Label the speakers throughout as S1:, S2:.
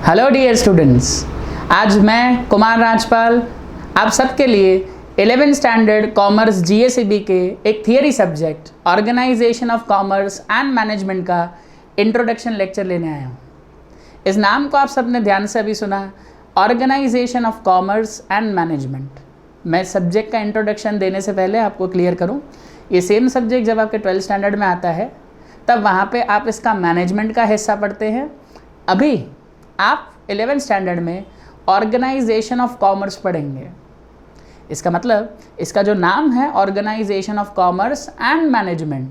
S1: Hello dear students, आज मैं कुमार राजपाल आप सबके लिए 11th स्टैंडर्ड कॉमर्स जीएसईबी के एक theory subject organisation of commerce and management का इंट्रोडक्शन लेक्चर लेने आया हूँ। इस नाम को आप सबने ध्यान से अभी सुना, organisation of commerce and management. मैं सब्जेक्ट का इंट्रोडक्शन देने से पहले आपको क्लियर करूँ, ये सेम सब्जेक्ट जब आपके 12th स्टैंडर्ड में आता है तब वहाँ पे आप इसका मैनेजमेंट का हिस्सा पढ़ते हैं। अभी आप 11th स्टैंडर्ड में ऑर्गेनाइजेशन ऑफ कॉमर्स पढ़ेंगे। इसका मतलब इसका जो नाम है organisation of commerce and management,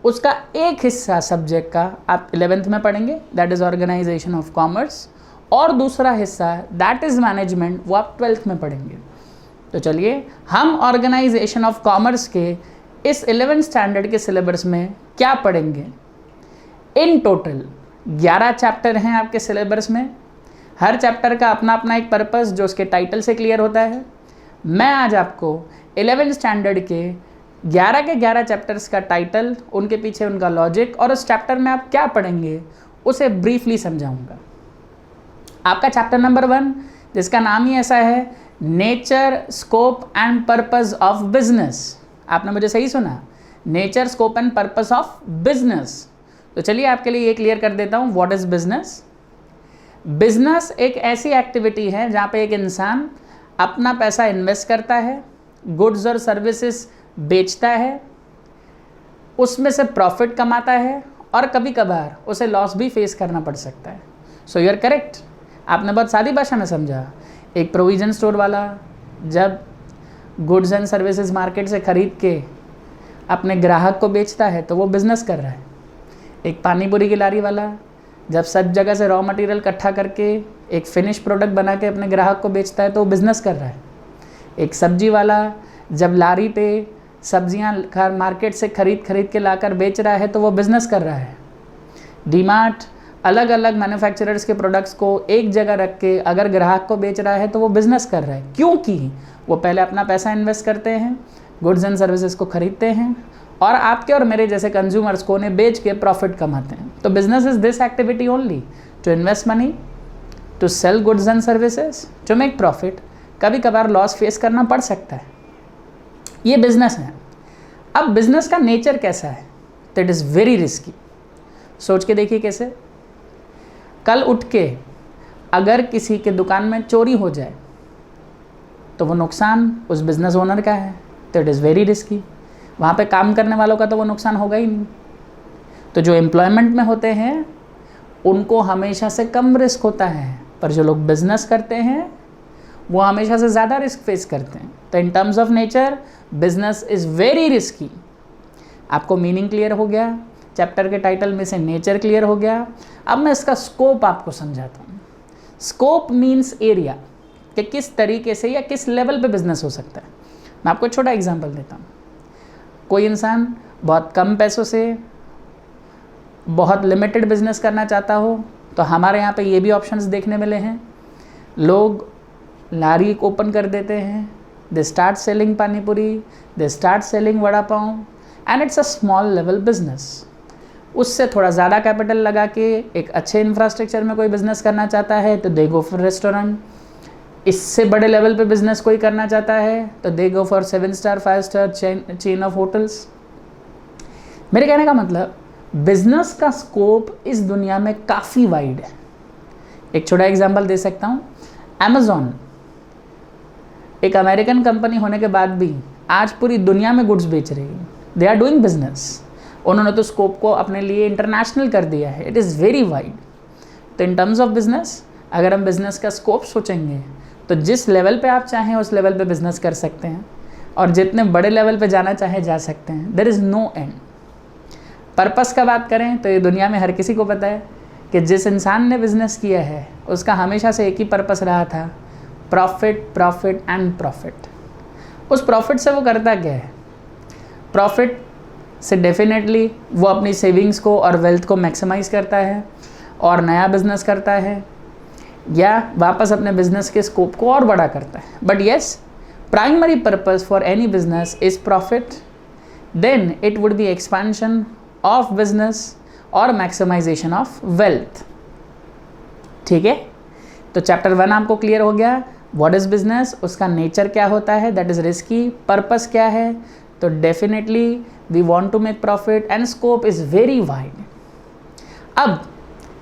S1: उसका एक हिस्सा सब्जेक्ट का आप 11th में पढ़ेंगे, that is organisation of commerce, और दूसरा हिस्सा दैट इज़ मैनेजमेंट, वो आप 12th में पढ़ेंगे। तो चलिए हम ऑर्गेनाइजेशन ऑफ कॉमर्स के इस 11th स्टैंडर्ड के सिलेबस में क्या पढ़ेंगे। इन टोटल 11 चैप्टर हैं आपके सिलेबस में। हर चैप्टर का अपना अपना एक पर्पस जो उसके टाइटल से क्लियर होता है। मैं आज आपको 11th स्टैंडर्ड के 11 चैप्टर्स का टाइटल, उनके पीछे उनका लॉजिक और उस चैप्टर में आप क्या पढ़ेंगे उसे ब्रीफली समझाऊंगा। आपका चैप्टर नंबर 1, जिसका नाम ही ऐसा है, nature, scope and purpose of business. आपने मुझे सही सुना, nature, scope and purpose of business. तो चलिए आपके लिए ये क्लियर कर देता हूँ, व्हाट इज बिजनेस। बिजनेस एक ऐसी एक्टिविटी है जहाँ पे एक इंसान अपना पैसा इन्वेस्ट करता है, गुड्स और सर्विसेज बेचता है, उसमें से प्रॉफिट कमाता है और कभी कभार उसे लॉस भी फेस करना पड़ सकता है। सो यू आर करेक्ट, आपने बहुत सादी भाषा में समझा। एक प्रोविजन स्टोर वाला जब गुड्स एंड सर्विसेज मार्केट से खरीद के अपने ग्राहक को बेचता है तो वो बिज़नेस कर रहा है। एक पानी पूरी की लारी वाला जब सब जगह से रॉ मटेरियल इकट्ठा करके एक फिनिश प्रोडक्ट बना के अपने ग्राहक को बेचता है तो वो बिज़नेस कर रहा है। एक सब्जी वाला जब लारी पे सब्जियां मार्केट से खरीद के लाकर बेच रहा है तो वो बिज़नेस कर रहा है। डीमार्ट अलग अलग मैन्युफैक्चरर्स के प्रोडक्ट्स को एक जगह रख के अगर ग्राहक को बेच रहा है तो वो बिज़नेस कर रहा है, क्योंकि वो पहले अपना पैसा इन्वेस्ट करते हैं, गुड्स एंड सर्विसेज को खरीदते हैं और आपके और मेरे जैसे कंज्यूमर्स को उन्हें बेच के प्रॉफिट कमाते हैं। तो business is this activity only, to invest money, to sell goods and services, to make profit. कभी कभार लॉस फेस करना पड़ सकता है, ये बिजनेस है। अब बिजनेस का नेचर कैसा है, तो इट इज़ वेरी रिस्की। सोच के देखिए कैसे। कल उठ के अगर किसी के दुकान में चोरी हो जाए तो वो नुकसान उस बिज़नेस ओनर का है, तो इट इज़ वेरी रिस्की। वहाँ पे काम करने वालों का तो वो नुकसान होगा ही नहीं। तो जो एम्प्लॉयमेंट में होते हैं उनको हमेशा से कम रिस्क होता है, पर जो लोग बिजनेस करते हैं वो हमेशा से ज़्यादा रिस्क फेस करते हैं। तो in terms of nature business is very risky. आपको मीनिंग क्लियर हो गया, चैप्टर के टाइटल में से नेचर क्लियर हो गया। अब मैं इसका स्कोप आपको समझाता हूँ। स्कोप मीन्स एरिया, कि किस तरीके से या किस लेवल पे बिजनेस हो सकता है। मैं आपको छोटा एग्जांपल देता हूँ। कोई इंसान बहुत कम पैसों से बहुत लिमिटेड बिजनेस करना चाहता हो तो हमारे यहाँ पे ये भी ऑप्शंस देखने मिले हैं। लोग लारी ओपन कर देते हैं, दे स्टार्ट सेलिंग पानी पूरी, they start selling vada pav, and it's a small level business. उससे थोड़ा ज़्यादा कैपिटल लगा के एक अच्छे इंफ्रास्ट्रक्चर में कोई बिजनेस करना चाहता है तो दे गो फॉर रेस्टोरेंट। इससे बड़े लेवल पे बिजनेस कोई करना चाहता है तो they go for 7 star 5 star chain of hotels. मेरे कहने का मतलब बिजनेस का स्कोप इस दुनिया में काफ़ी वाइड है। एक छोटा एग्जांपल दे सकता हूँ। अमेज़ॉन एक अमेरिकन कंपनी होने के बाद भी आज पूरी दुनिया में गुड्स बेच रही है। They are doing business. उन्होंने तो स्कोप को अपने लिए इंटरनेशनल कर दिया है, इट इज़ वेरी वाइड। तो इन टर्म्स ऑफ बिजनेस अगर हम बिजनेस का स्कोप सोचेंगे तो जिस लेवल पे आप चाहें उस लेवल पे बिजनेस कर सकते हैं और जितने बड़े लेवल पे जाना चाहे जा सकते हैं। There is no end. Purpose का बात करें तो ये दुनिया में हर किसी को पता है कि जिस इंसान ने बिजनेस किया है उसका हमेशा से एक ही पर्पस रहा था, प्रॉफिट, प्रॉफिट एंड प्रॉफिट। उस प्रॉफिट से वो करता क्या है? प्रॉफिट से डेफिनेटली वो अपनी सेविंग्स को और वेल्थ को मैक्सिमाइज़ करता है और नया बिजनेस करता है या वापस अपने बिजनेस के स्कोप को और बड़ा करता है। But yes, primary purpose for any business is profit, then it would be expansion of business और मैक्सिमाइजेशन ऑफ वेल्थ। ठीक है, तो चैप्टर 1 आपको क्लियर हो गया, व्हाट इज़ बिजनेस, उसका नेचर क्या होता है, दैट इज़ रिस्की, पर्पस क्या है, तो definitely we want to make profit and scope is very wide. अब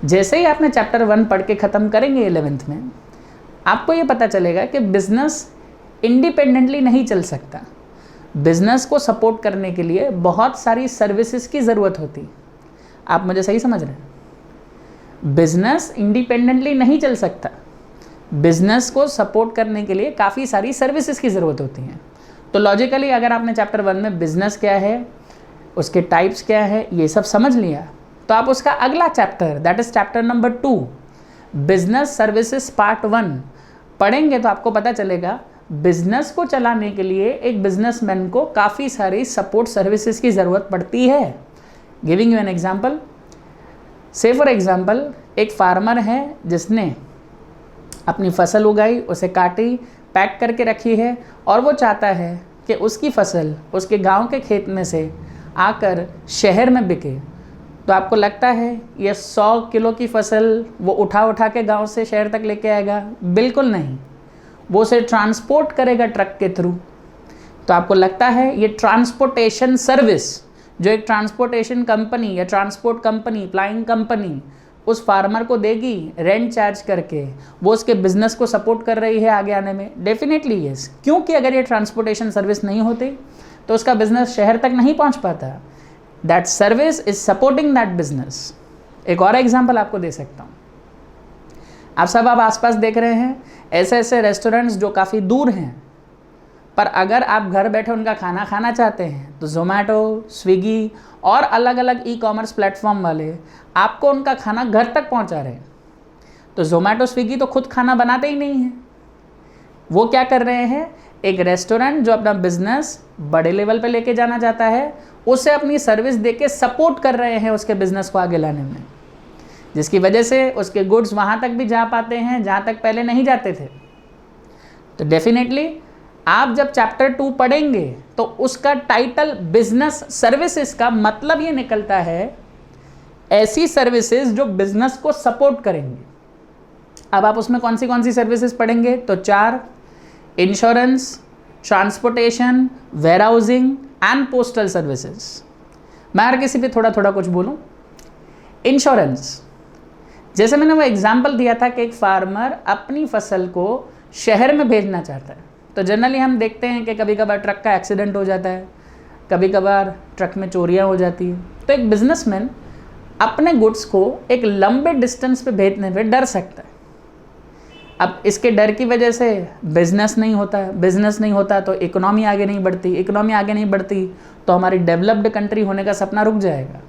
S1: जैसे ही आपने चैप्टर 1 पढ़ के ख़त्म करेंगे 11th में, आपको ये पता चलेगा कि बिजनेस इंडिपेंडेंटली नहीं चल सकता। बिजनेस को सपोर्ट करने के लिए बहुत सारी सर्विसेज की ज़रूरत होती। आप मुझे सही समझ रहे हैं? बिजनेस इंडिपेंडेंटली नहीं चल सकता। बिजनेस को सपोर्ट करने के लिए काफ़ी सारी सर्विसेज की ज़रूरत होती हैं। तो लॉजिकली अगर आपने चैप्टर 1 में बिजनेस क्या है, उसके टाइप्स क्या है, ये सब समझ लिया, तो आप उसका अगला chapter, that is chapter number 2, business services part 1 पढ़ेंगे तो आपको पता चलेगा बिजनेस को चलाने के लिए एक बिजनेसमैन को काफ़ी सारी सपोर्ट सर्विसेज की ज़रूरत पड़ती है। गिविंग यू एन एग्जांपल, से फॉर एग्जांपल एक फार्मर है जिसने अपनी फसल उगाई, उसे काटी, पैक करके रखी है और वो चाहता है कि उसकी फसल उसके गांव के खेत में से आकर शहर में बिके। तो आपको लगता है ये 100 किलो की फसल वो उठा के गांव से शहर तक लेके आएगा? बिल्कुल नहीं, वो उसे ट्रांसपोर्ट करेगा ट्रक के थ्रू। तो आपको लगता है ये ट्रांसपोर्टेशन सर्विस जो एक ट्रांसपोर्टेशन कंपनी या ट्रांसपोर्ट कंपनी, फ्लाइंग कंपनी उस फार्मर को देगी रेंट चार्ज करके, वो उसके बिजनेस को सपोर्ट कर रही है आगे आने में? डेफिनेटली यस, क्योंकि अगर ये ट्रांसपोर्टेशन सर्विस नहीं होती तो उसका बिजनेस शहर तक नहीं पहुंच पाता। That service is supporting that business. एक और एग्जांपल आपको दे सकता हूँ। आप सब आसपास देख रहे हैं ऐसे ऐसे रेस्टोरेंट्स जो काफ़ी दूर हैं, पर अगर आप घर बैठे उनका खाना खाना चाहते हैं तो ज़ोमैटो, स्विगी और अलग अलग ई-कॉमर्स प्लेटफॉर्म वाले आपको उनका खाना घर तक पहुंचा रहे हैं। तो ज़ोमैटो, स्विगी तो खुद खाना बनाते ही नहीं हैं, वो क्या कर रहे हैं, एक रेस्टोरेंट जो अपना बिजनेस बड़े लेवल पे लेके जाना चाहता है उसे अपनी सर्विस देके सपोर्ट कर रहे हैं उसके बिजनेस को आगे लाने में, जिसकी वजह से उसके गुड्स वहाँ तक भी जा पाते हैं जहाँ तक पहले नहीं जाते थे। तो डेफिनेटली आप जब चैप्टर 2 पढ़ेंगे तो उसका टाइटल बिजनेस सर्विसेज का मतलब ये निकलता है ऐसी सर्विसेज जो बिजनेस को सपोर्ट करेंगे। अब आप उसमें कौन सी सर्विसेज पढ़ेंगे? तो 4, insurance, transportation, warehousing and postal services. मैं हर किसी पे थोड़ा थोड़ा कुछ बोलूँ। इंश्योरेंस, जैसे मैंने वो एग्जाम्पल दिया था कि एक फार्मर अपनी फसल को शहर में भेजना चाहता है, तो जनरली हम देखते हैं कि कभी कभार ट्रक का एक्सीडेंट हो जाता है, कभी कभार ट्रक में चोरियां हो जाती है। तो एक बिजनेसमैन अपने गुड्स को एक लंबे डिस्टेंस पे भेजने पे डर सकता है। अब इसके डर की वजह से बिजनेस नहीं होता तो इकोनॉमी आगे नहीं बढ़ती तो हमारी डेवलप्ड कंट्री होने का सपना रुक जाएगा।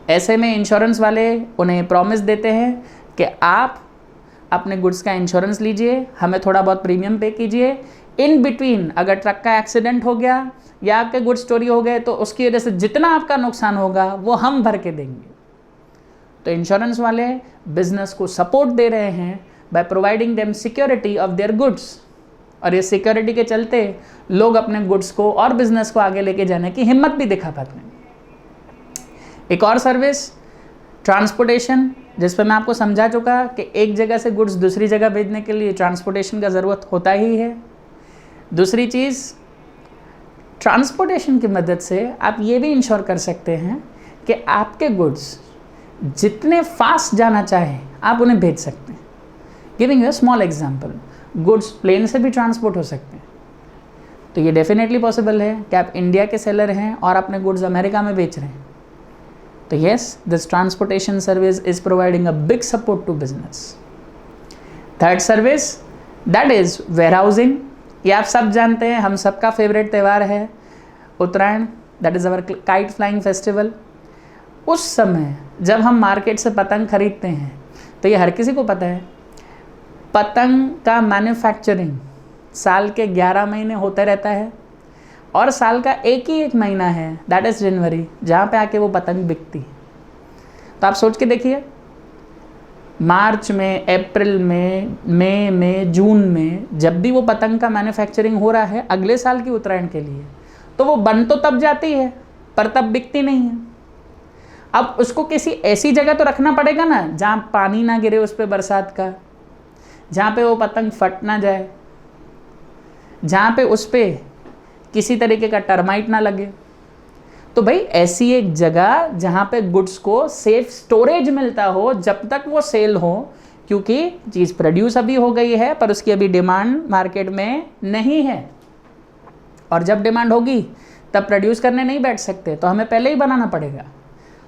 S1: ऐसे में इंश्योरेंस वाले उन्हें प्रॉमिस देते हैं कि आप अपने गुड्स का इंश्योरेंस लीजिए, हमें थोड़ा बहुत प्रीमियम पे कीजिए, इन बिटवीन अगर ट्रक का एक्सीडेंट हो गया या आपके गुड्स चोरी हो गए तो उसकी वजह से जितना आपका नुकसान होगा वो हम भर के देंगे। तो इंश्योरेंस वाले बिजनेस को सपोर्ट दे रहे हैं by providing them security of their goods, और ये सिक्योरिटी के चलते लोग अपने गुड्स को और बिजनेस को आगे लेके जाने की हिम्मत भी दिखा पाते हैं। एक और सर्विस ट्रांसपोर्टेशन, जिस पर मैं आपको समझा चुका कि एक जगह से गुड्स दूसरी जगह भेजने के लिए ट्रांसपोर्टेशन का ज़रूरत होता ही है। दूसरी चीज़, ट्रांसपोर्टेशन की मदद से आप ये भी इंश्योर कर सकते हैं कि आपके गुड्स जितने फास्ट जाना चाहें आप उन्हें भेज सकते हैं। Giving you a small example, goods plane से भी ट्रांसपोर्ट हो सकते हैं। तो ये डेफिनेटली पॉसिबल है कि आप इंडिया के सेलर हैं और अपने गुड्स अमेरिका में बेच रहे हैं। तो yes, this transportation service is providing a big support to business. Third service, that is warehousing. ये आप सब जानते हैं, हम सबका फेवरेट त्यौहार है Uttarayan, that is our kite flying festival. उस समय जब हम मार्केट से पतंग खरीदते हैं तो ये हर किसी को पता है, पतंग का मैन्युफैक्चरिंग साल के 11 महीने होते रहता है और साल का एक महीना है, दैट इज़ जनवरी, जहाँ पे आके वो पतंग बिकती। तो आप सोच के देखिए, मार्च में, अप्रैल में, मई में, जून में जब भी वो पतंग का मैन्युफैक्चरिंग हो रहा है अगले साल की उत्तरायण के लिए, तो वो बन तो तब जाती है पर तब बिकती नहीं है। अब उसको किसी ऐसी जगह तो रखना पड़ेगा ना जहाँ पानी ना गिरे उस पर बरसात का, जहाँ पे वो पतंग फट ना जाए, जहाँ पे उस पर किसी तरीके का टर्माइट ना लगे। तो भाई ऐसी एक जगह जहाँ पे गुड्स को सेफ स्टोरेज मिलता हो जब तक वो सेल हो, क्योंकि चीज़ प्रोड्यूस अभी हो गई है पर उसकी अभी डिमांड मार्केट में नहीं है, और जब डिमांड होगी तब प्रोड्यूस करने नहीं बैठ सकते, तो हमें पहले ही बनाना पड़ेगा।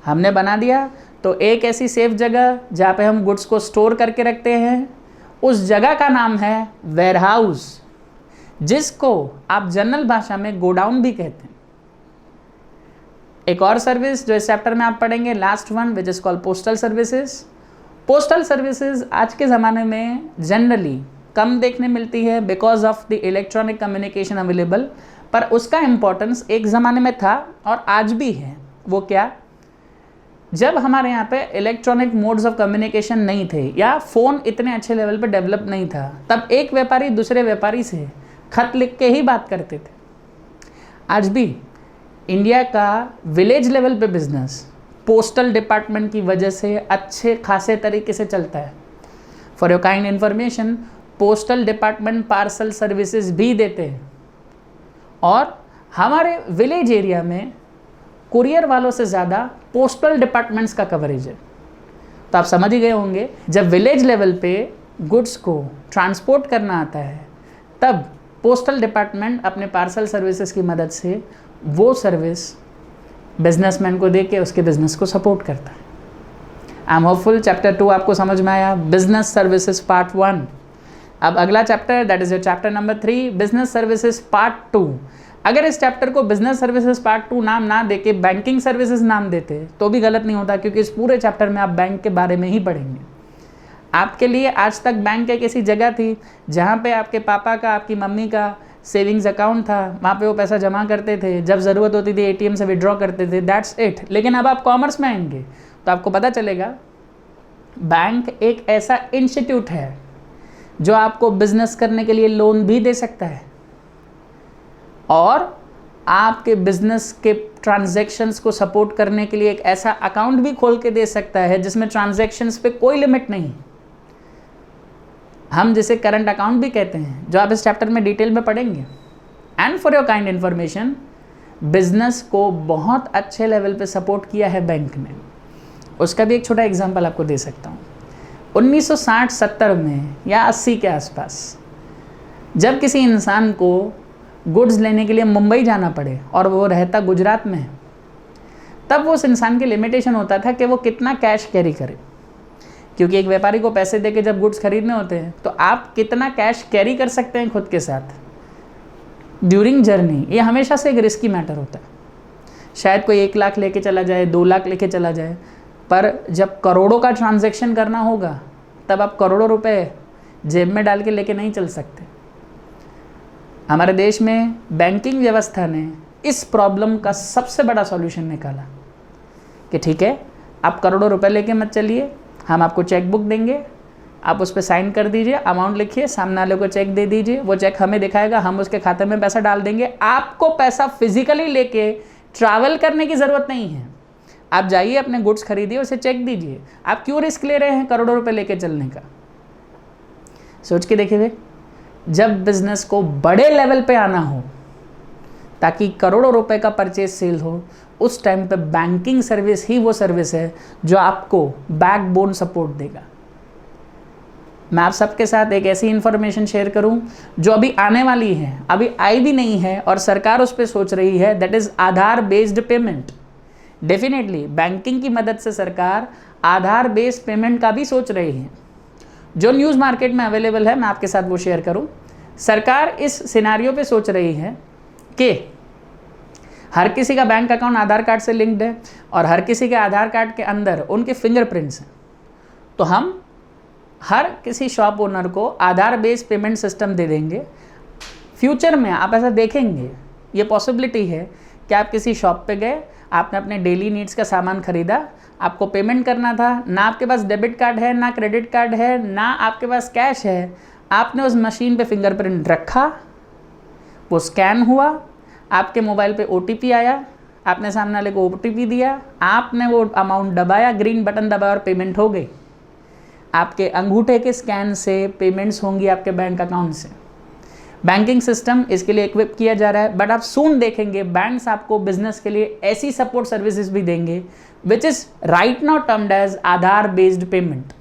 S1: हमने बना दिया तो एक ऐसी सेफ जगह जहाँ पे हम गुड्स को स्टोर करके रखते हैं, उस जगह का नाम है वेयरहाउस, जिसको आप जनरल भाषा में गोडाउन भी कहते हैं। एक और सर्विस जो इस चैप्टर में आप पढ़ेंगे, last one, which is called postal services. Postal services आज के ज़माने में जनरली कम देखने मिलती है because of the electronic communication available, पर उसका इम्पोर्टेंस एक ज़माने में था और आज भी है। वो क्या? जब हमारे यहाँ पे इलेक्ट्रॉनिक मोड्स ऑफ कम्युनिकेशन नहीं थे या फ़ोन इतने अच्छे लेवल पे डेवलप नहीं था, तब एक व्यापारी दूसरे व्यापारी से खत लिख के ही बात करते थे। आज भी इंडिया का विलेज लेवल पे बिजनेस पोस्टल डिपार्टमेंट की वजह से अच्छे खासे तरीके से चलता है। For your kind information, postal department parcel services भी देते हैं, और हमारे विलेज एरिया में कुरियर वालों से ज़्यादा पोस्टल डिपार्टमेंट्स का कवरेज है। तो आप समझ ही गए होंगे, जब विलेज लेवल पे गुड्स को ट्रांसपोर्ट करना आता है तब पोस्टल डिपार्टमेंट अपने पार्सल सर्विसेज की मदद से वो सर्विस बिजनेसमैन को दे के उसके बिजनेस को सपोर्ट करता है। आई एम होपफुल चैप्टर 2 आपको समझ में आया, बिजनेस सर्विसेज पार्ट 1। अब अगला chapter, that is your chapter number 3, business services part 2। अगर इस चैप्टर को बिजनेस सर्विसेज पार्ट 2 नाम ना दे के बैंकिंग सर्विसेज नाम देते तो भी गलत नहीं होता, क्योंकि इस पूरे चैप्टर में आप बैंक के बारे में ही पढ़ेंगे। आपके लिए आज तक बैंक एक ऐसी जगह थी जहाँ पे आपके पापा का, आपकी मम्मी का सेविंग्स अकाउंट था, वहाँ पे वो पैसा जमा करते थे, जब ज़रूरत होती थी एटीएम से विड्रॉ करते थे, दैट्स इट। लेकिन अब आप कॉमर्स में आएंगे तो आपको पता चलेगा बैंक एक ऐसा इंस्टीट्यूट है जो आपको बिजनेस करने के लिए लोन भी दे सकता है, और आपके बिजनेस के ट्रांजैक्शंस को सपोर्ट करने के लिए एक ऐसा अकाउंट भी खोल के दे सकता है जिसमें ट्रांजैक्शंस पे कोई लिमिट नहीं, हम जिसे करंट अकाउंट भी कहते हैं, जो आप इस चैप्टर में डिटेल में पढ़ेंगे। And for your kind information, business को बहुत अच्छे लेवल पे सपोर्ट किया है बैंक ने। उसका भी एक छोटा एग्जांपल आपको दे सकता हूँ। 1960-70 में या 80 के आसपास जब किसी इंसान को गुड्स लेने के लिए मुंबई जाना पड़े और वो रहता गुजरात में, तब वो उस इंसान की लिमिटेशन होता था कि वो कितना कैश कैरी करे, क्योंकि एक व्यापारी को पैसे देके जब गुड्स खरीदने होते हैं तो आप कितना कैश कैरी कर सकते हैं खुद के साथ ड्यूरिंग जर्नी, ये हमेशा से एक रिस्की मैटर होता है। शायद कोई 1 लाख लेके चला जाए, 2 लाख लेके चला जाए, पर जब करोड़ों का ट्रांजैक्शन करना होगा तब आप करोड़ों रुपए जेब में डाल के लेके नहीं चल सकते। हमारे देश में बैंकिंग व्यवस्था ने इस प्रॉब्लम का सबसे बड़ा सॉल्यूशन निकाला कि ठीक है, आप करोड़ों रुपए लेके मत चलिए, हम आपको चेक बुक देंगे, आप उस पर साइन कर दीजिए, अमाउंट लिखिए, सामने वाले को चेक दे दीजिए, वो चेक हमें दिखाएगा, हम उसके खाते में पैसा डाल देंगे। आपको पैसा फिजिकली लेके ट्रैवल करने की ज़रूरत नहीं है। आप जाइए, अपने गुड्स खरीदिए, उसे चेक दीजिए। आप क्यों रिस्क ले रहे हैं करोड़ों रुपए लेके चलने का? सोच के देखिए वे, जब बिजनेस को बड़े लेवल पे आना हो ताकि करोड़ों रुपए का परचेज सेल हो, उस टाइम पे बैंकिंग सर्विस ही वो सर्विस है जो आपको बैकबोन सपोर्ट देगा। मैं आप सबके साथ एक ऐसी इंफॉर्मेशन शेयर करूं जो अभी आने वाली है, अभी आई भी नहीं है और सरकार उस पर सोच रही है, that is Aadhaar based payment. Definitely banking की मदद से सरकार आधार बेस्ड पेमेंट का भी सोच रही है। जो न्यूज़ मार्केट में अवेलेबल है मैं आपके साथ वो शेयर करूं। सरकार इस सिनारियो पे सोच रही है कि हर किसी का बैंक अकाउंट आधार कार्ड से लिंक्ड है और हर किसी के आधार कार्ड के अंदर उनके फिंगरप्रिंट्स हैं, तो हम हर किसी शॉप ओनर को आधार बेस्ड पेमेंट सिस्टम दे देंगे। फ्यूचर में आप ऐसा देखेंगे, ये पॉसिबिलिटी है कि आप किसी शॉप पे गए, आपने अपने डेली नीड्स का सामान खरीदा, आपको पेमेंट करना था, ना आपके पास डेबिट कार्ड है, ना क्रेडिट कार्ड है, ना आपके पास कैश है, आपने उस मशीन पे फिंगरप्रिंट रखा, वो स्कैन हुआ, आपके मोबाइल पे OTP आया, आपने सामने वाले को OTP दिया, आपने वो अमाउंट दबाया, ग्रीन बटन दबाया और पेमेंट हो गई। आपके अंगूठे के स्कैन से पेमेंट्स होंगी आपके बैंक अकाउंट से। बैंकिंग सिस्टम इसके लिए इक्विप किया जा रहा है, बट आप सून देखेंगे बैंक्स आपको बिजनेस के लिए ऐसी सपोर्ट सर्विसेज भी देंगे which is right now termed as Aadhaar based payment.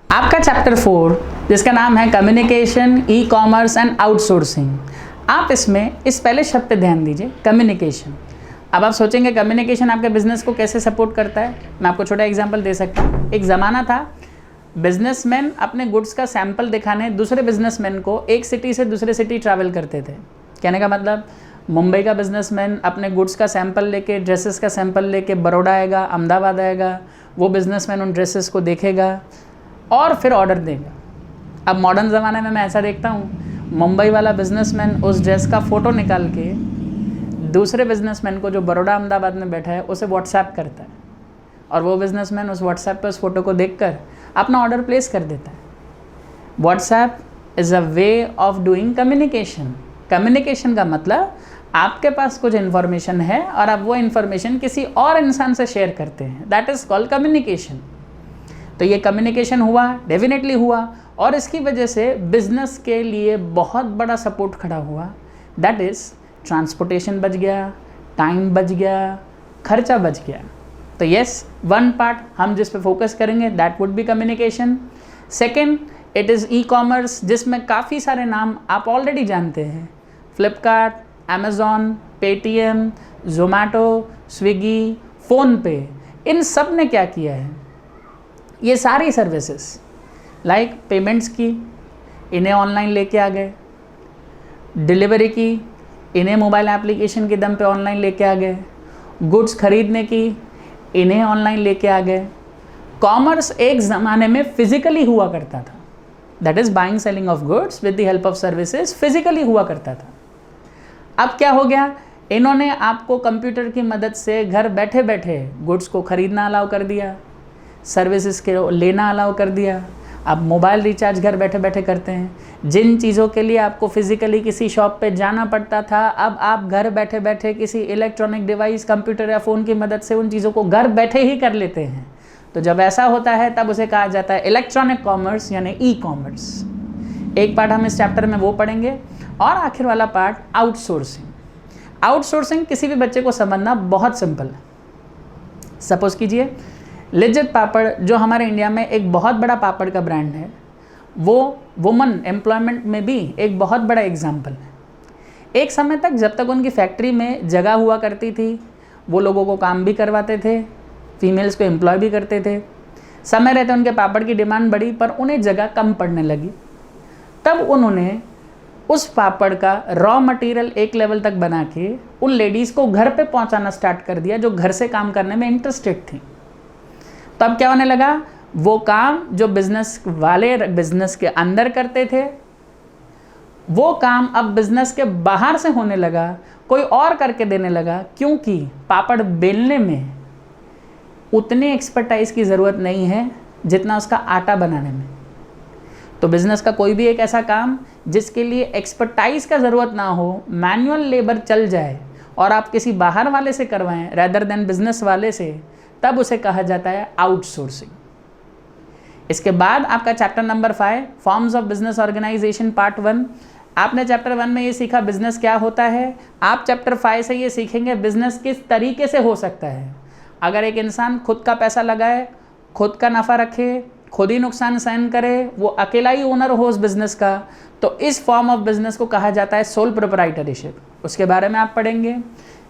S1: आपका चैप्टर 4 जिसका नाम है communication, e commerce and outsourcing, आप इसमें इस पहले शब्द पे ध्यान दीजिए, कम्युनिकेशन। अब आप सोचेंगे कम्युनिकेशन आपके बिजनेस को कैसे सपोर्ट करता है। मैं आपको छोटा एग्जांपल दे सकता हूँ। एक ज़माना था बिजनेसमैन अपने गुड्स का सैंपल दिखाने दूसरे बिजनेसमैन को एक सिटी से दूसरे सिटी ट्रैवल करते थे। कहने का मतलब मुंबई का बिजनेसमैन अपने गुड्स का सैंपल लेके, ड्रेसेस का सैंपल लेके बड़ौदा आएगा, अहमदाबाद आएगा, वो बिजनेसमैन उन ड्रेसेस को देखेगा और फिर ऑर्डर देगा। अब मॉडर्न ज़माने में मैं ऐसा देखता हूँ, मुंबई वाला बिजनेसमैन उस ड्रेस का फ़ोटो निकाल के दूसरे बिजनेसमैन को जो बड़ौदा अहमदाबाद में बैठा है उसे व्हाट्सएप करता है और वो बिजनेसमैन उस व्हाट्सएप पे उस फोटो को देखकर अपना ऑर्डर प्लेस कर देता है। WhatsApp is a way of doing communication. Communication का मतलब आपके पास कुछ इन्फॉर्मेशन है और आप वो इन्फॉर्मेशन किसी और इंसान से शेयर करते हैं, दैट इज़ कॉल्ड कम्युनिकेशन। तो ये कम्युनिकेशन हुआ, डेफिनेटली हुआ, और इसकी वजह से बिजनेस के लिए बहुत बड़ा सपोर्ट खड़ा हुआ। दैट इज़ ट्रांसपोर्टेशन बच गया, टाइम बच गया, खर्चा बच गया। तो यस, वन पार्ट हम जिस पे फोकस करेंगे that would be communication. Second, it is e commerce, जिसमें काफ़ी सारे नाम आप ऑलरेडी जानते हैं, Flipkart, Amazon, Paytm, Zomato, Swiggy, PhonePe, इन सब ने क्या किया है, ये सारी सर्विसेज लाइक पेमेंट्स की, इन्हें ऑनलाइन लेके आ गए, डिलीवरी की, इन्हें मोबाइल एप्लीकेशन के दम पे ऑनलाइन लेके आ गए, गुड्स खरीदने की, इन्हें ऑनलाइन लेके आ गए। कॉमर्स एक ज़माने में फिजिकली हुआ करता था, that is buying selling of goods with the help of services, physically हुआ करता था। अब क्या हो गया, इन्होंने आपको कंप्यूटर की मदद से घर बैठे बैठे गुड्स को खरीदना अलाउ कर दिया, सर्विसेज के लेना अलाउ कर दिया। आप मोबाइल रिचार्ज घर बैठे बैठे करते हैं। जिन चीज़ों के लिए आपको फिजिकली किसी शॉप पे जाना पड़ता था, अब आप घर बैठे बैठे किसी इलेक्ट्रॉनिक डिवाइस, कंप्यूटर या फ़ोन की मदद से उन चीज़ों को घर बैठे ही कर लेते हैं। तो जब ऐसा होता है तब उसे कहा जाता है इलेक्ट्रॉनिक कॉमर्स यानी ई कॉमर्स। एक पार्ट हम इस चैप्टर में वो पढ़ेंगे और आखिर वाला पार्ट आउटसोर्सिंग। आउटसोर्सिंग किसी भी बच्चे को समझना बहुत सिंपल है। सपोज कीजिए लिज्जत पापड़, जो हमारे इंडिया में एक बहुत बड़ा पापड़ का ब्रांड है, वो वुमन एम्प्लॉयमेंट में भी एक बहुत बड़ा एग्जाम्पल है। एक समय तक जब तक उनकी फैक्ट्री में जगह हुआ करती थी, वो लोगों को काम भी करवाते थे, फीमेल्स को एम्प्लॉय भी करते थे। समय रहते उनके पापड़ की डिमांड बढ़ी पर उन्हें जगह कम पड़ने लगी। तब उन्होंने उस पापड़ का रॉ मटेरियल एक लेवल तक बना के उन लेडीज़ को घर पे पहुंचाना स्टार्ट कर दिया जो घर से काम करने में इंटरेस्टेड थी। तब क्या होने लगा, वो काम जो बिजनेस वाले बिजनेस के अंदर करते थे, वो काम अब बिजनेस के बाहर से होने लगा, कोई और करके देने लगा, क्योंकि पापड़ बेलने में उतनी एक्सपर्टाइज की ज़रूरत नहीं है जितना उसका आटा बनाने में। तो बिजनेस का कोई भी एक ऐसा काम जिसके लिए एक्सपर्टाइज का ज़रूरत ना हो, मैनुअल लेबर चल जाए और आप किसी बाहर वाले से करवाएं रेदर देन बिजनेस वाले से, तब उसे कहा जाता है आउटसोर्सिंग। इसके बाद आपका chapter number 5 forms of business organization part 1। आपने चैप्टर 1 में ये सीखा बिजनेस क्या होता है। आप चैप्टर 5 से ये सीखेंगे बिजनेस किस तरीके से हो सकता है। अगर एक इंसान खुद का पैसा लगाए, खुद का नफ़ा रखे, खुद ही नुकसान सहन करे, वो अकेला ही ओनर हो उस बिज़नेस का, तो इस फॉर्म ऑफ बिजनेस को कहा जाता है सोल प्रोप्राइटरशिप। उसके बारे में आप पढ़ेंगे।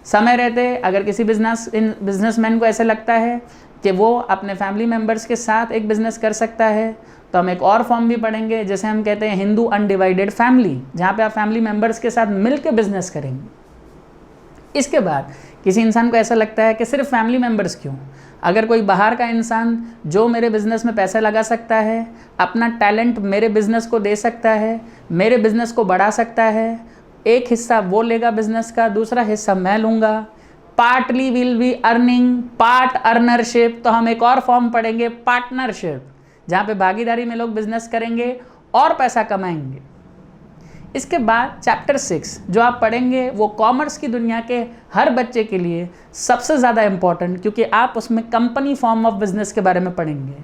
S1: समय रहते अगर किसी बिजनेसमैन को ऐसे लगता है कि वो अपने फैमिली मेम्बर्स के साथ एक बिज़नेस कर सकता है, तो हम एक और फॉर्म भी पढ़ेंगे जिसे हम कहते हैं हिंदू अनडिवाइडेड फैमिली, जहाँ पे आप फैमिली मेम्बर्स के साथ मिल के बिजनेस करेंगे। इसके बाद किसी इंसान को ऐसा लगता है कि सिर्फ फैमिली मेम्बर्स क्यों, अगर कोई बाहर का इंसान जो मेरे बिज़नेस में पैसे लगा सकता है, अपना टैलेंट मेरे बिज़नेस को दे सकता है, मेरे बिज़नेस को बढ़ा सकता है, एक हिस्सा वो लेगा बिज़नेस का, दूसरा हिस्सा मैं लूँगा, partly will be earning, part ownership. तो हम एक और फॉर्म पढ़ेंगे पार्टनरशिप, जहाँ पे भागीदारी में लोग बिजनेस करेंगे और पैसा कमाएंगे। इसके बाद चैप्टर 6 जो आप पढ़ेंगे वो कॉमर्स की दुनिया के हर बच्चे के लिए सबसे ज़्यादा इम्पॉर्टेंट, क्योंकि आप उसमें कंपनी फॉर्म ऑफ बिजनेस के बारे में पढ़ेंगे,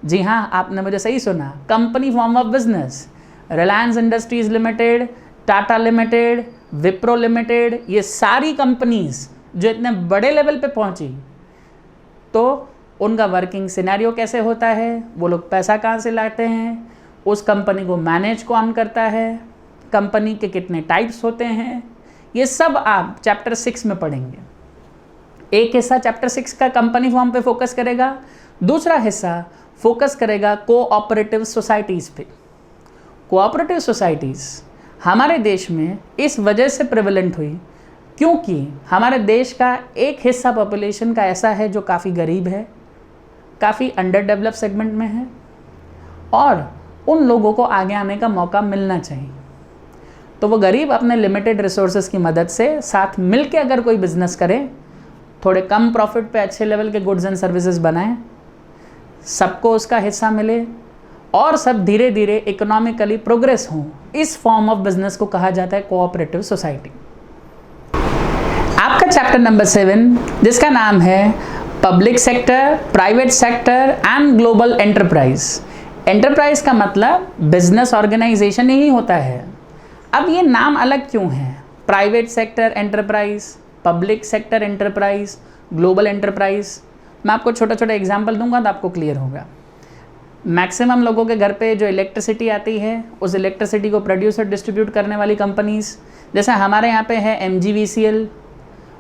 S1: जी हाँ, आपने मुझे सही सुना, company form of business. Reliance industries limited, Tata limited, Wipro limited, ये सारी कंपनीज जो इतने बड़े लेवल पे पहुंची, तो उनका वर्किंग सिनेरियो कैसे होता है, वो लोग पैसा कहाँ से लाते हैं, उस कंपनी को मैनेज कौन करता है, कंपनी के कितने टाइप्स होते हैं, ये सब आप चैप्टर 6 में पढ़ेंगे। एक हिस्सा चैप्टर 6 का कंपनी फॉर्म पे फोकस करेगा, दूसरा हिस्सा फोकस करेगा कोऑपरेटिव सोसाइटीज़ पे। कोऑपरेटिव सोसाइटीज़ हमारे देश में इस वजह से प्रेवलेंट हुई क्योंकि हमारे देश का एक हिस्सा पॉपुलेशन का ऐसा है जो काफ़ी गरीब है, काफ़ी अंडर डेवलप सेगमेंट में है, और उन लोगों को आगे आने का मौका मिलना चाहिए। तो वो गरीब अपने लिमिटेड रिसोर्सेज की मदद से साथ मिल के अगर कोई बिजनेस करे, थोड़े कम प्रॉफिट पे अच्छे लेवल के गुड्स एंड सर्विसेज बनाएं, सबको उसका हिस्सा मिले और सब धीरे धीरे इकोनॉमिकली प्रोग्रेस हों, इस फॉर्म ऑफ बिजनेस को कहा जाता है कोऑपरेटिव सोसाइटी। आपका चैप्टर नंबर 7 जिसका नाम है public sector, private sector and global enterprise. Enterprise का मतलब बिजनेस ऑर्गेनाइजेशन ही होता है। अब ये नाम अलग क्यों है? Private sector enterprise, public sector enterprise, global enterprise. मैं आपको छोटा छोटा एग्जांपल दूंगा तो आपको क्लियर होगा। मैक्सिमम लोगों के घर पे जो इलेक्ट्रिसिटी आती है, उस इलेक्ट्रिसिटी को प्रोड्यूस और डिस्ट्रीब्यूट करने वाली कंपनीज, जैसे हमारे यहाँ पे है MGVCL,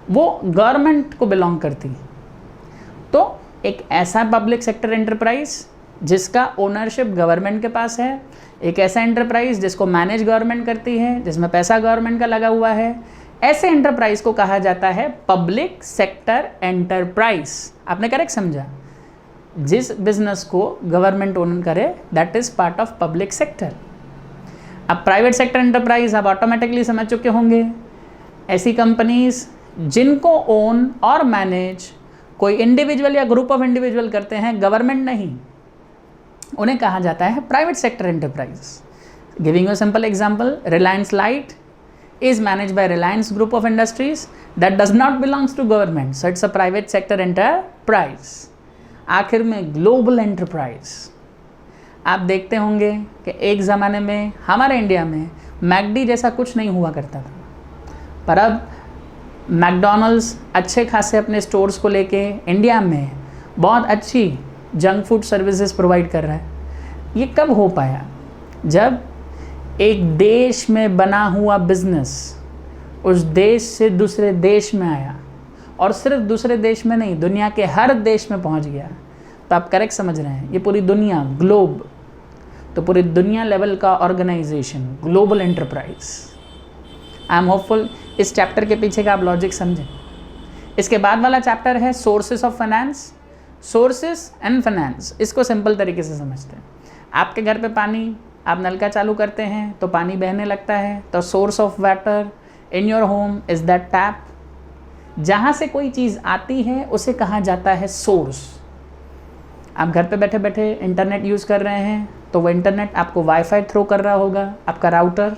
S1: वो गवर्नमेंट को बिलोंग करती है। तो एक ऐसा पब्लिक सेक्टर एंटरप्राइज जिसका ओनरशिप गवर्नमेंट के पास है, एक ऐसा एंटरप्राइज जिसको मैनेज गवर्नमेंट करती है, जिसमें पैसा गवर्नमेंट का लगा हुआ है, ऐसे एंटरप्राइज को कहा जाता है पब्लिक सेक्टर एंटरप्राइज। आपने करेक्ट समझा, जिस बिजनेस को गवर्नमेंट ओन करे that is part of public sector. अब प्राइवेट सेक्टर एंटरप्राइज आप ऑटोमेटिकली समझ चुके होंगे, ऐसी कंपनीज जिनको ओन और मैनेज कोई इंडिविजुअल या ग्रुप ऑफ इंडिविजुअल करते हैं, गवर्नमेंट नहीं, उन्हें कहा जाता है private sector enterprise. Giving you simple example, Reliance light is managed by Reliance Group of Industries that does not belongs to government, so it's a private sector enterprise। आखिर में global enterprise, आप देखते होंगे कि एक ज़माने में हमारे इंडिया में मैकडी जैसा कुछ नहीं हुआ करता था, पर अब मैकडॉनल्ड्स अच्छे खासे अपने स्टोर्स को लेके इंडिया में बहुत अच्छी जंक फूड सर्विसेज प्रोवाइड कर रहा है। ये कब हो पाया? जब एक देश में बना हुआ बिजनेस उस देश से दूसरे देश में आया, और सिर्फ दूसरे देश में नहीं, दुनिया के हर देश में पहुंच गया। तो आप करेक्ट समझ रहे हैं, ये पूरी दुनिया, ग्लोब, तो पूरी दुनिया लेवल का organization, global enterprise. I am hopeful इस चैप्टर के पीछे का आप लॉजिक समझें। इसके बाद वाला चैप्टर है sources of finance. Sources and finance, इसको सिंपल तरीके से समझते हैं। आपके घर पे पानी, आप नल का चालू करते हैं तो पानी बहने लगता है, तो source of water in your home is that tap. जहाँ से कोई चीज़ आती है उसे कहा जाता है सोर्स। आप घर पे बैठे बैठे इंटरनेट यूज़ कर रहे हैं तो वो इंटरनेट आपको वाईफाई थ्रो कर रहा होगा, आपका router,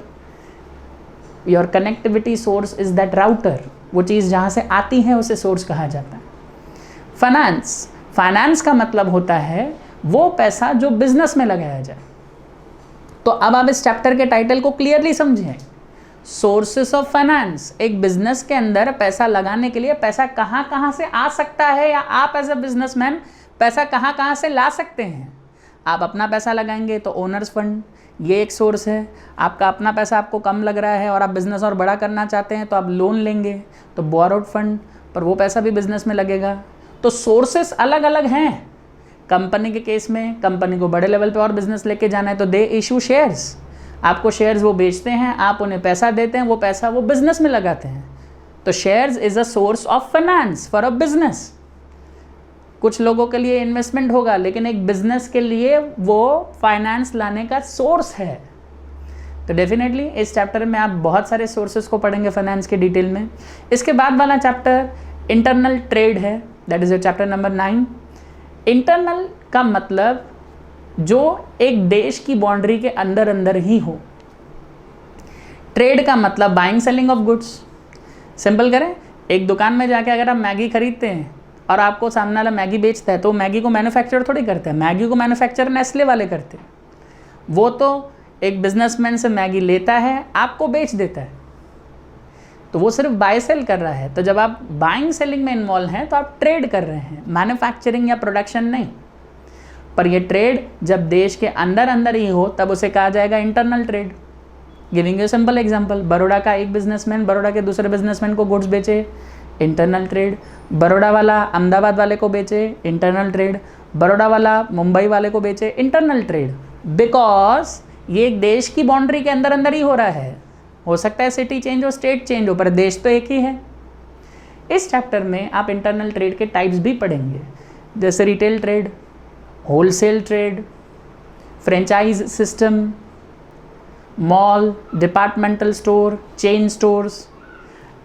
S1: your connectivity source is that router. वो चीज़ जहाँ से आती है उसे सोर्स कहा जाता है। फाइनेंस, फाइनेंस का मतलब होता है वो पैसा जो बिजनेस में लगाया जाए। तो अब आप इस चैप्टर के टाइटल को क्लियरली समझें, सोर्सेस ऑफ फाइनेंस। एक बिजनेस के अंदर पैसा लगाने के लिए पैसा कहाँ कहाँ से आ सकता है, या आप एज अ बिजनेसमैन पैसा कहाँ कहाँ से ला सकते हैं। आप अपना पैसा लगाएंगे तो ओनर्स फंड, ये एक सोर्स है। आपका अपना पैसा आपको कम लग रहा है और आप बिजनेस और बड़ा करना चाहते हैं तो आप लोन लेंगे, तो बोरोड फंड, पर वो पैसा भी बिजनेस में लगेगा। तो सोर्सेस अलग अलग हैं। कंपनी के केस में कंपनी को बड़े लेवल पे और बिजनेस लेके जाना है तो दे इशू शेयर्स। आपको शेयर्स वो बेचते हैं, आप उन्हें पैसा देते हैं, वो पैसा वो बिजनेस में लगाते हैं। तो shares is a source of finance for a business. कुछ लोगों के लिए इन्वेस्टमेंट होगा, लेकिन एक बिजनेस के लिए वो फाइनेंस लाने का सोर्स है। तो डेफिनेटली इस चैप्टर में आप बहुत सारे सोर्सेस को पढ़ेंगे फाइनेंस के डिटेल में। इसके बाद वाला चैप्टर इंटरनल ट्रेड है, that is chapter number 9। Internal का मतलब जो एक देश की बाउंड्री के अंदर अंदर ही हो। ट्रेड का मतलब buying selling of goods. Simple करें, एक दुकान में जाके अगर आप मैगी खरीदते हैं और आपको सामने वाला मैगी बेचता है तो मैगी को मैन्युफैक्चर थोड़ी करता है, मैगी को मैन्युफैक्चर नेस्ले वाले करते हैं। वो तो एक बिजनेसमैन से मैगी लेता है, आपको बेच देता है, तो वो सिर्फ बाय सेल कर रहा है। तो जब आप बाइंग सेलिंग में इन्वॉल्व हैं तो आप ट्रेड कर रहे हैं, मैन्युफैक्चरिंग या प्रोडक्शन नहीं। पर ये ट्रेड जब देश के अंदर अंदर ही हो तब उसे कहा जाएगा internal trade. Giving you simple example, Baroda का एक बिजनेसमैन बड़ौदा के दूसरे बिजनेसमैन को गुड्स बेचे, इंटरनल ट्रेड। बड़ौदा वाला अहमदाबाद वाले को बेचे, इंटरनल ट्रेड। बड़ौदा वाला मुंबई वाले को बेचे, इंटरनल ट्रेड। बिकॉज ये एक देश की बाउंड्री के अंदर अंदर ही हो रहा है। हो सकता है सिटी चेंज हो, स्टेट चेंज हो, पर देश तो एक ही है। इस चैप्टर में आप इंटरनल ट्रेड के टाइप्स भी पढ़ेंगे, जैसे retail trade, wholesale trade, franchise system, mall, departmental store, chain stores.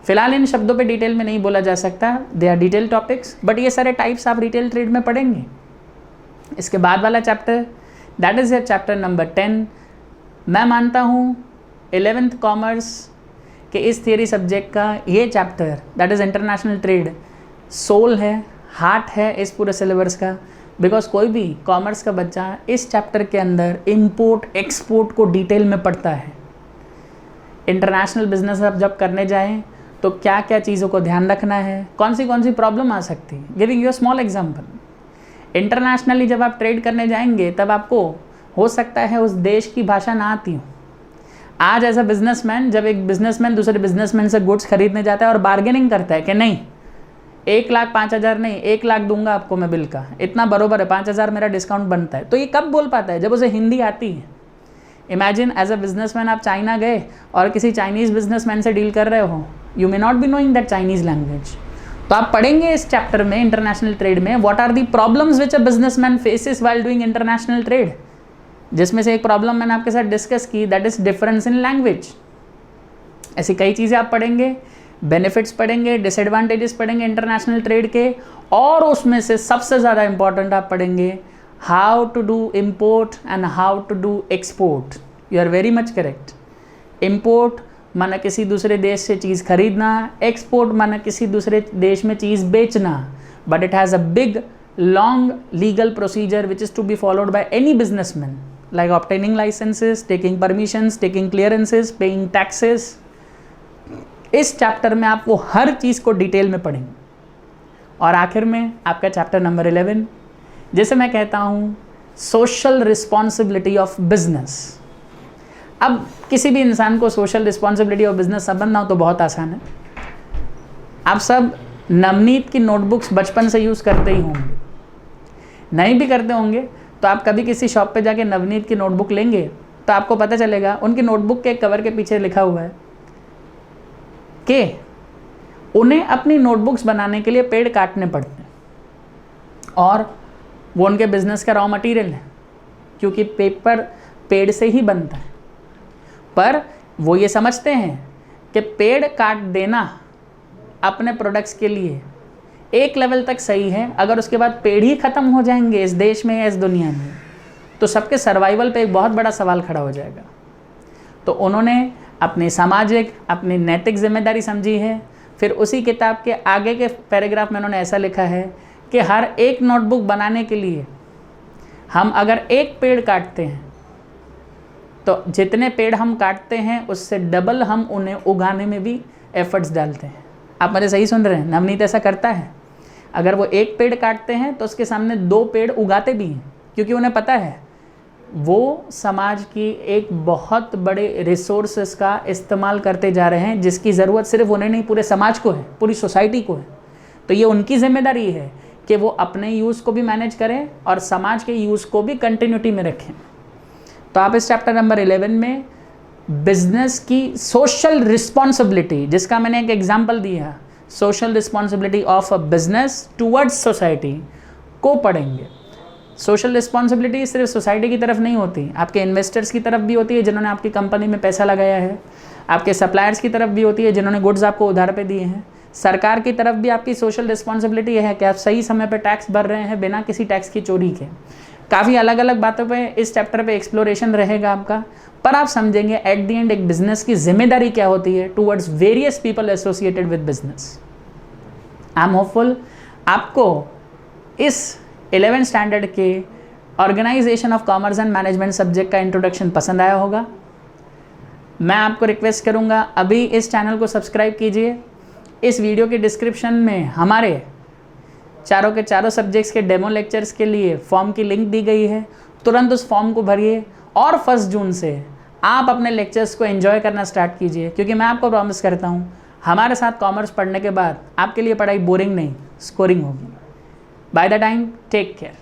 S1: फिलहाल इन शब्दों पे डिटेल में नहीं बोला जा सकता, they are detail topics, but ये सारे टाइप्स आप रिटेल ट्रेड में पढ़ेंगे। इसके बाद वाला chapter, that is your chapter number 10। मैं मानता हूँ 11th कॉमर्स के इस थियरी सब्जेक्ट का ये chapter, that is international trade, soul है, हार्ट है इस पूरे सिलेबस का। बिकॉज कोई भी कॉमर्स का बच्चा इस चैप्टर के अंदर इंपोर्ट एक्सपोर्ट को डिटेल में पढ़ता है। इंटरनेशनल बिजनेस आप जब करने जाएं तो क्या क्या चीज़ों को ध्यान रखना है, कौन सी प्रॉब्लम आ सकती है। Giving you a small example, internationally जब आप ट्रेड करने जाएंगे तब आपको हो सकता है उस देश की भाषा ना आती हो। आज एज अ बिजनेसमैन, जब एक बिजनेसमैन दूसरे बिजनेसमैन से गुड्स खरीदने जाता है और बार्गेनिंग करता है कि नहीं 1,05,000 नहीं 1 लाख दूंगा आपको मैं बिल का, इतना बरोबर है, 5,000 मेरा डिस्काउंट बनता है, तो ये कब बोल पाता है? जब उसे हिंदी आती है। इमेजिन एज अ बिजनेसमैन आप चाइना गए और किसी चाइनीज़ बिजनेसमैन से डील कर रहे हो, you may not be knowing that Chinese language. तो आप पढ़ेंगे इस चैप्टर में इंटरनेशनल ट्रेड में what are the problems which a businessman faces while doing international trade, जिसमें से एक प्रॉब्लम मैंने आपके साथ डिस्कस की, that is difference in language. ऐसी कई चीज़ें आप पढ़ेंगे, बेनिफिट्स पढ़ेंगे, डिसएडवांटेजेस पढ़ेंगे इंटरनेशनल ट्रेड के, और उसमें से सबसे ज़्यादा इंपॉर्टेंट आप पढ़ेंगे how to do import and how to do export. You are very much correct. Import माना किसी दूसरे देश से चीज़ खरीदना, एक्सपोर्ट माना किसी दूसरे देश में चीज़ बेचना, but it has a big long legal procedure which is to be followed by any businessman, like obtaining licenses, taking permissions, taking clearances, paying taxes। इस चैप्टर में आप वो हर चीज़ को डिटेल में पढ़ेंगे। और आखिर में आपका चैप्टर नंबर 11, जिसे मैं कहता हूँ सोशल रिस्पॉन्सिबिलिटी ऑफ बिजनेस। अब किसी भी इंसान को सोशल रिस्पॉन्सिबिलिटी ऑफ बिजनेस समझना हो तो बहुत आसान है। आप सब नवनीत की नोटबुक्स बचपन से यूज़ करते ही होंगे, नहीं भी करते होंगे तो आप कभी किसी शॉप पे जाके नवनीत की नोटबुक लेंगे तो आपको पता चलेगा उनकी नोटबुक के कवर के पीछे लिखा हुआ है कि उन्हें अपनी नोटबुक्स बनाने के लिए पेड़ काटने पड़ते हैं, और वो उनके बिजनेस का रॉ मटेरियल है, क्योंकि पेपर पेड़ से ही बनता है। पर वो ये समझते हैं कि पेड़ काट देना अपने प्रोडक्ट्स के लिए एक लेवल तक सही है, अगर उसके बाद पेड़ ही ख़त्म हो जाएंगे इस देश में या इस दुनिया में तो सबके सर्वाइवल पे एक बहुत बड़ा सवाल खड़ा हो जाएगा। तो उन्होंने अपनी सामाजिक, अपनी नैतिक जिम्मेदारी समझी है। फिर उसी किताब के आगे के पैराग्राफ में उन्होंने ऐसा लिखा है कि हर एक नोटबुक बनाने के लिए हम अगर एक पेड़ काटते हैं तो जितने पेड़ हम काटते हैं उससे डबल हम उन्हें उगाने में भी एफर्ट्स डालते हैं। आप मुझे सही सुन रहे हैं? नवनीत ऐसा करता है। अगर वो एक पेड़ काटते हैं तो उसके सामने 2 पेड़ उगाते भी हैं, क्योंकि उन्हें पता है वो समाज की एक बहुत बड़े रिसोर्सेस का इस्तेमाल करते जा रहे हैं, जिसकी ज़रूरत सिर्फ उन्हें नहीं पूरे समाज को है, पूरी सोसाइटी को है। तो ये उनकी जिम्मेदारी है कि वो अपने यूज़ को भी मैनेज करें और समाज के यूज़ को भी कंटिन्यूटी में रखें। तो आप इस चैप्टर नंबर 11 में बिजनेस की सोशल रिस्पॉन्सिबिलिटी, जिसका मैंने एक एग्जाम्पल दिया, social responsibility of a business towards society को पढ़ेंगे। सोशल रिस्पॉन्सिबिलिटी सिर्फ सोसाइटी की तरफ नहीं होती, आपके इन्वेस्टर्स की तरफ भी होती है जिन्होंने आपकी कंपनी में पैसा लगाया है, आपके सप्लायर्स की तरफ भी होती है जिन्होंने गुड्स आपको उधार पे दिए हैं, सरकार की तरफ भी आपकी सोशल रिस्पॉन्सिबिलिटी है कि आप सही समय पर टैक्स भर रहे हैं बिना किसी टैक्स की चोरी के। काफ़ी अलग अलग बातों पे इस चैप्टर पे एक्सप्लोरेशन रहेगा आपका, पर आप समझेंगे एट द एंड एक बिजनेस की जिम्मेदारी क्या होती है towards various people associated with business. I am hopeful आपको इस 11th स्टैंडर्ड के organization of commerce and management subject का इंट्रोडक्शन पसंद आया होगा। मैं आपको रिक्वेस्ट करूंगा अभी इस चैनल को सब्सक्राइब कीजिए। इस वीडियो के डिस्क्रिप्शन में हमारे चारों के चारों सब्जेक्ट्स के डेमो लेक्चर्स के लिए फॉर्म की लिंक दी गई है, तुरंत उस फॉर्म को भरिए और 1 जून से आप अपने लेक्चर्स को एंजॉय करना स्टार्ट कीजिए, क्योंकि मैं आपको प्रॉमिस करता हूँ हमारे साथ कॉमर्स पढ़ने के बाद आपके लिए पढ़ाई बोरिंग नहीं, स्कोरिंग होगी। Bye the time, take care.